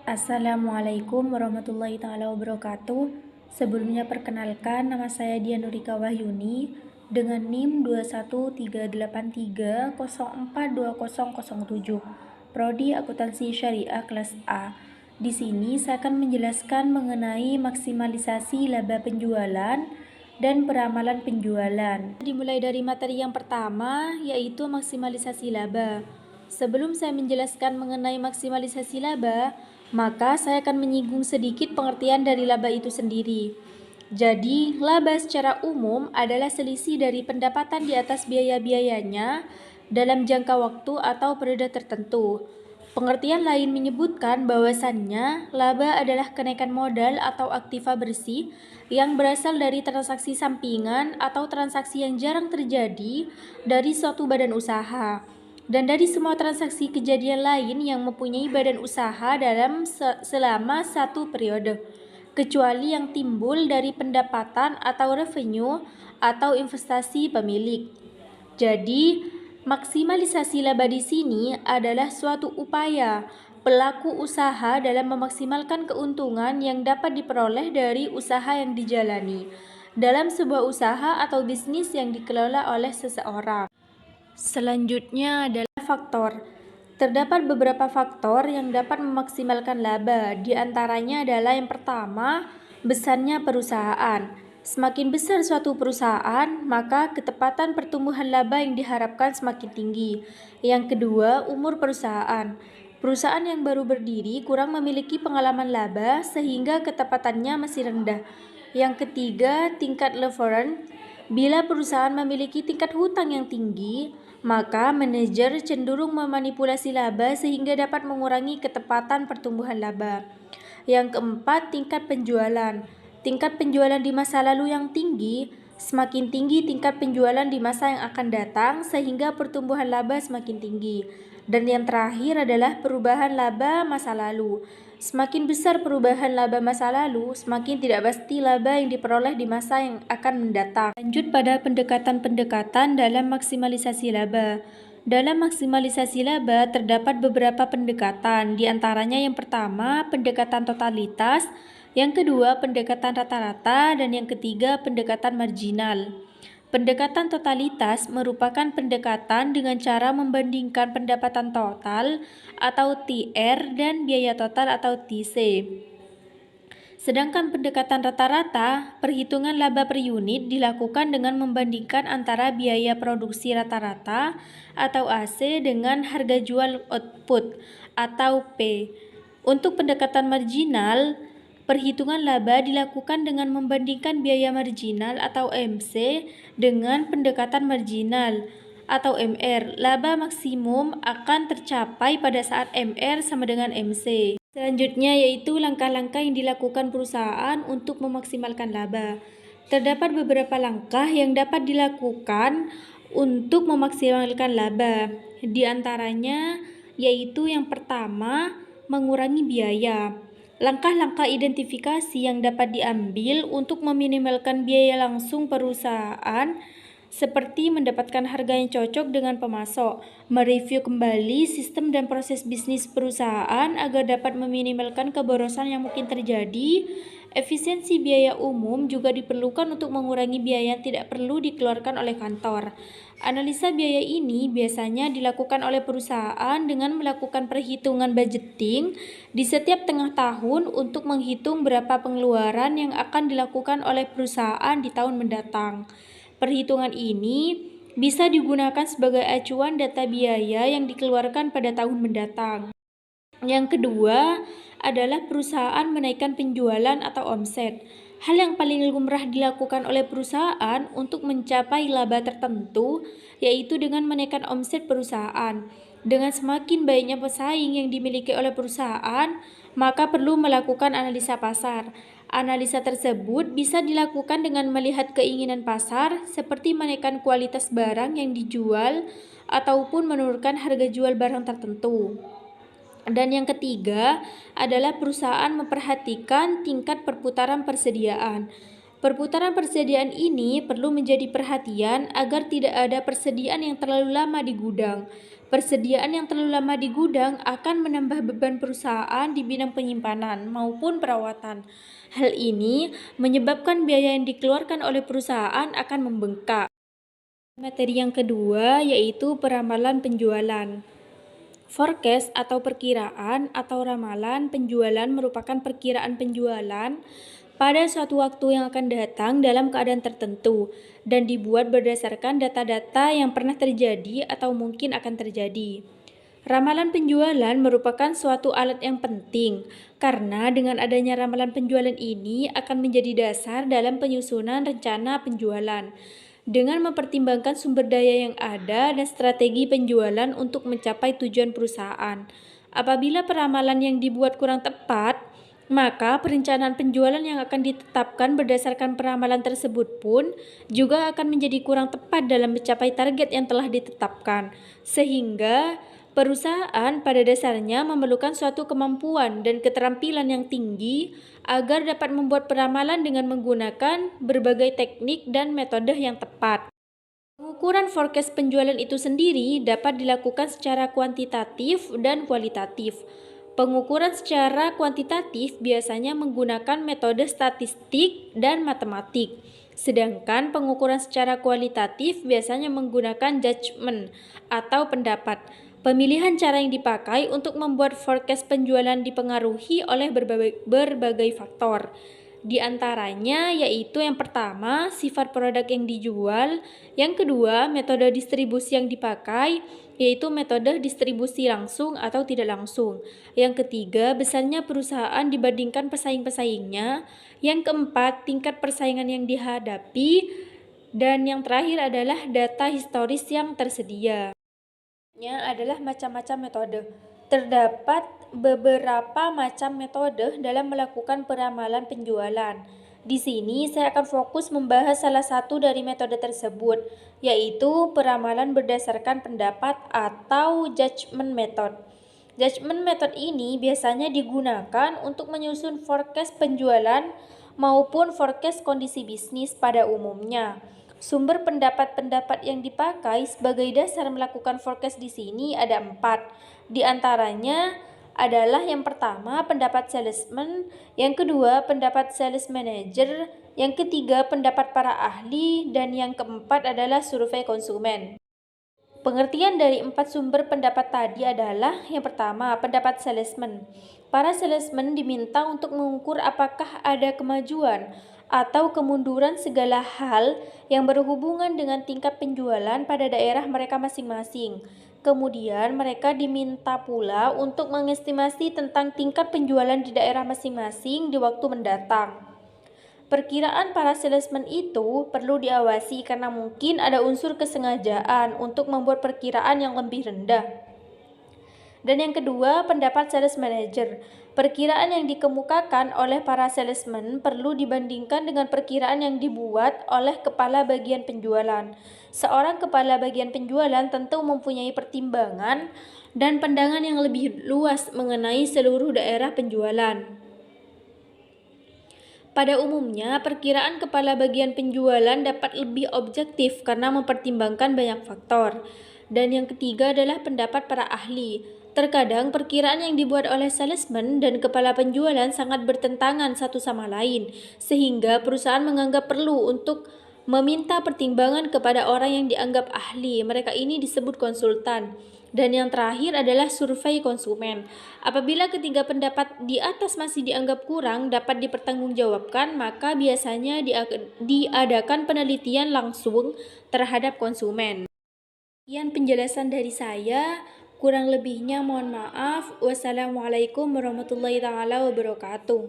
Assalamualaikum warahmatullahi taala wabarakatuh. Sebelumnya perkenalkan, nama saya Dian Nurika Wahyuni dengan NIM 21383042007, Prodi Akuntansi Syariah kelas A. Di sini saya akan menjelaskan mengenai maksimalisasi laba penjualan dan peramalan penjualan. Dimulai dari materi yang pertama, yaitu maksimalisasi laba. Sebelum saya menjelaskan mengenai maksimalisasi laba, maka saya akan menyinggung sedikit pengertian dari laba itu sendiri. Jadi, laba secara umum adalah selisih dari pendapatan di atas biaya-biayanya dalam jangka waktu atau periode tertentu. Pengertian lain menyebutkan bahwasannya laba adalah kenaikan modal atau aktiva bersih yang berasal dari transaksi sampingan atau transaksi yang jarang terjadi dari suatu badan usaha dan dari semua transaksi kejadian lain yang mempunyai badan usaha dalam selama satu periode, kecuali yang timbul dari pendapatan atau revenue atau investasi pemilik. Jadi, maksimalisasi laba di sini adalah suatu upaya pelaku usaha dalam memaksimalkan keuntungan yang dapat diperoleh dari usaha yang dijalani dalam sebuah usaha atau bisnis yang dikelola oleh seseorang. Selanjutnya adalah faktor. Terdapat beberapa faktor yang dapat memaksimalkan laba. Di antaranya adalah yang pertama, besarnya perusahaan. Semakin besar suatu perusahaan, maka ketepatan pertumbuhan laba yang diharapkan semakin tinggi. Yang kedua, umur perusahaan. Perusahaan yang baru berdiri kurang memiliki pengalaman laba sehingga ketepatannya masih rendah. Yang ketiga, tingkat leverage. Bila perusahaan memiliki tingkat hutang yang tinggi, maka manajer cenderung memanipulasi laba sehingga dapat mengurangi ketepatan pertumbuhan laba. Yang keempat, tingkat penjualan. Tingkat penjualan di masa lalu yang tinggi, semakin tinggi tingkat penjualan di masa yang akan datang sehingga pertumbuhan laba semakin tinggi. Dan yang terakhir adalah perubahan laba masa lalu. Semakin besar perubahan laba masa lalu, semakin tidak pasti laba yang diperoleh di masa yang akan mendatang. Lanjut pada pendekatan-pendekatan dalam maksimalisasi laba. Dalam maksimalisasi laba terdapat beberapa pendekatan, di antaranya yang pertama pendekatan totalitas, yang kedua pendekatan rata-rata, dan yang ketiga pendekatan marginal. Pendekatan totalitas merupakan pendekatan dengan cara membandingkan pendapatan total atau TR dan biaya total atau TC. Sedangkan pendekatan rata-rata, perhitungan laba per unit dilakukan dengan membandingkan antara biaya produksi rata-rata atau AC dengan harga jual output atau P. Untuk pendekatan marginal, perhitungan laba dilakukan dengan membandingkan biaya marginal atau MC dengan pendekatan marginal atau MR. Laba maksimum akan tercapai pada saat MR sama dengan MC. Selanjutnya yaitu langkah-langkah yang dilakukan perusahaan untuk memaksimalkan laba. Terdapat beberapa langkah yang dapat dilakukan untuk memaksimalkan laba. Di antaranya yaitu yang pertama, mengurangi biaya. Langkah-langkah identifikasi yang dapat diambil untuk meminimalkan biaya langsung perusahaan seperti mendapatkan harga yang cocok dengan pemasok, mereview kembali sistem dan proses bisnis perusahaan agar dapat meminimalkan keborosan yang mungkin terjadi. Efisiensi biaya umum juga diperlukan untuk mengurangi biaya yang tidak perlu dikeluarkan oleh kantor. Analisa biaya ini biasanya dilakukan oleh perusahaan dengan melakukan perhitungan budgeting di setiap tengah tahun untuk menghitung berapa pengeluaran yang akan dilakukan oleh perusahaan di tahun mendatang. Perhitungan ini bisa digunakan sebagai acuan data biaya yang dikeluarkan pada tahun mendatang. Yang kedua adalah perusahaan menaikkan penjualan atau omset. Hal yang paling lumrah dilakukan oleh perusahaan untuk mencapai laba tertentu yaitu dengan menaikkan omset perusahaan. Dengan semakin banyaknya pesaing yang dimiliki oleh perusahaan, maka perlu melakukan analisa pasar. Analisa tersebut bisa dilakukan dengan melihat keinginan pasar seperti menaikkan kualitas barang yang dijual ataupun menurunkan harga jual barang tertentu. Dan yang ketiga adalah perusahaan memperhatikan tingkat perputaran persediaan. Perputaran persediaan ini perlu menjadi perhatian agar tidak ada persediaan yang terlalu lama di gudang. Persediaan yang terlalu lama di gudang akan menambah beban perusahaan di bidang penyimpanan maupun perawatan. Hal ini menyebabkan biaya yang dikeluarkan oleh perusahaan akan membengkak. Materi yang kedua yaitu peramalan penjualan. Forecast atau perkiraan atau ramalan penjualan merupakan perkiraan penjualan pada suatu waktu yang akan datang dalam keadaan tertentu dan dibuat berdasarkan data-data yang pernah terjadi atau mungkin akan terjadi. Ramalan penjualan merupakan suatu alat yang penting karena dengan adanya ramalan penjualan ini akan menjadi dasar dalam penyusunan rencana penjualan dengan mempertimbangkan sumber daya yang ada dan strategi penjualan untuk mencapai tujuan perusahaan. Apabila peramalan yang dibuat kurang tepat, maka perencanaan penjualan yang akan ditetapkan berdasarkan peramalan tersebut pun juga akan menjadi kurang tepat dalam mencapai target yang telah ditetapkan. Sehingga perusahaan pada dasarnya memerlukan suatu kemampuan dan keterampilan yang tinggi agar dapat membuat peramalan dengan menggunakan berbagai teknik dan metode yang tepat. Pengukuran forecast penjualan itu sendiri dapat dilakukan secara kuantitatif dan kualitatif. Pengukuran secara kuantitatif biasanya menggunakan metode statistik dan matematik, sedangkan pengukuran secara kualitatif biasanya menggunakan judgement atau pendapat. Pemilihan cara yang dipakai untuk membuat forecast penjualan dipengaruhi oleh berbagai faktor. Di antaranya yaitu yang pertama, sifat produk yang dijual, yang kedua, metode distribusi yang dipakai, yaitu metode distribusi langsung atau tidak langsung. Yang ketiga, besarnya perusahaan dibandingkan pesaing-pesaingnya. Yang keempat, tingkat persaingan yang dihadapi. Dan yang terakhir adalah data historis yang tersedia. Adalah macam-macam metode. Terdapat beberapa macam metode dalam melakukan peramalan penjualan. Di sini saya akan fokus membahas salah satu dari metode tersebut, yaitu peramalan berdasarkan pendapat atau judgment method. Judgment method ini biasanya digunakan untuk menyusun forecast penjualan maupun forecast kondisi bisnis pada umumnya. Sumber pendapat-pendapat yang dipakai sebagai dasar melakukan forecast di sini ada 4. Di antaranya adalah yang pertama pendapat salesman, yang kedua pendapat sales manager, yang ketiga pendapat para ahli, dan yang keempat adalah survei konsumen. Pengertian dari 4 sumber pendapat tadi adalah yang pertama, pendapat salesman. Para salesman diminta untuk mengukur apakah ada kemajuan atau kemunduran segala hal yang berhubungan dengan tingkat penjualan pada daerah mereka masing-masing. Kemudian mereka diminta pula untuk mengestimasi tentang tingkat penjualan di daerah masing-masing di waktu mendatang. Perkiraan para salesman itu perlu diawasi karena mungkin ada unsur kesengajaan untuk membuat perkiraan yang lebih rendah. Dan yang kedua, pendapat sales manager. Perkiraan yang dikemukakan oleh para salesman perlu dibandingkan dengan perkiraan yang dibuat oleh kepala bagian penjualan. Seorang kepala bagian penjualan tentu mempunyai pertimbangan dan pandangan yang lebih luas mengenai seluruh daerah penjualan. Pada umumnya, perkiraan kepala bagian penjualan dapat lebih objektif karena mempertimbangkan banyak faktor. Dan yang ketiga adalah pendapat para ahli. Terkadang perkiraan yang dibuat oleh salesman dan kepala penjualan sangat bertentangan satu sama lain, sehingga perusahaan menganggap perlu untuk meminta pertimbangan kepada orang yang dianggap ahli. Mereka ini disebut konsultan. Dan yang terakhir adalah survei konsumen. Apabila ketiga pendapat di atas masih dianggap kurang dapat dipertanggungjawabkan, maka biasanya diadakan penelitian langsung terhadap konsumen. Sekian penjelasan dari saya, kurang lebihnya mohon maaf. Wassalamualaikum warahmatullahi wabarakatuh.